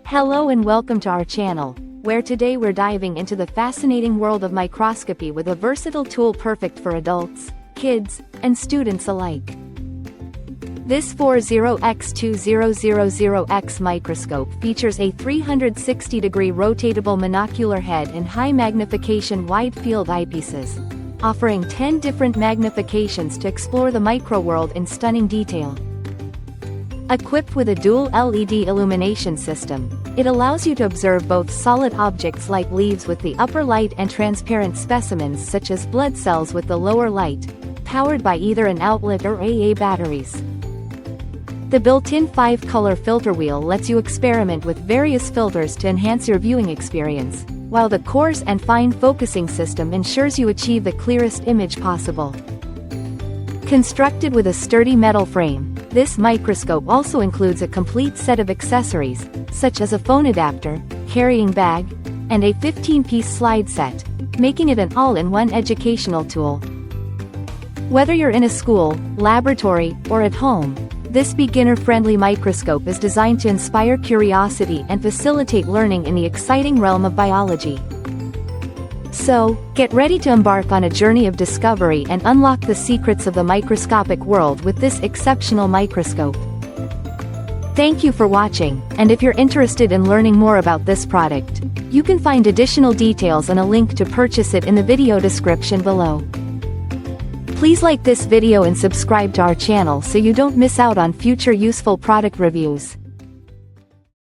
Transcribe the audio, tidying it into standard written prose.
Hello and welcome to our channel, where today we're diving into the fascinating world of microscopy with a versatile tool perfect for adults, kids, and students alike. This 40X-2000X microscope features a 360-degree rotatable monocular head and high magnification wide-field eyepieces, offering 10 different magnifications to explore the microworld in stunning detail. Equipped with a dual LED illumination system, it allows you to observe both solid objects like leaves with the upper light and transparent specimens such as blood cells with the lower light, powered by either an outlet or AA batteries. The built-in 5-color filter wheel lets you experiment with various filters to enhance your viewing experience, while the coarse and fine focusing system ensures you achieve the clearest image possible. Constructed with a sturdy metal frame, this microscope also includes a complete set of accessories, such as a phone adapter, carrying bag, and a 15-piece slide set, making it an all-in-one educational tool. Whether you're in a school, laboratory, or at home, this beginner-friendly microscope is designed to inspire curiosity and facilitate learning in the exciting realm of biology. So, get ready to embark on a journey of discovery and unlock the secrets of the microscopic world with this exceptional microscope. Thank you for watching, and if you're interested in learning more about this product, you can find additional details and a link to purchase it in the video description below. Please like this video and subscribe to our channel so you don't miss out on future useful product reviews.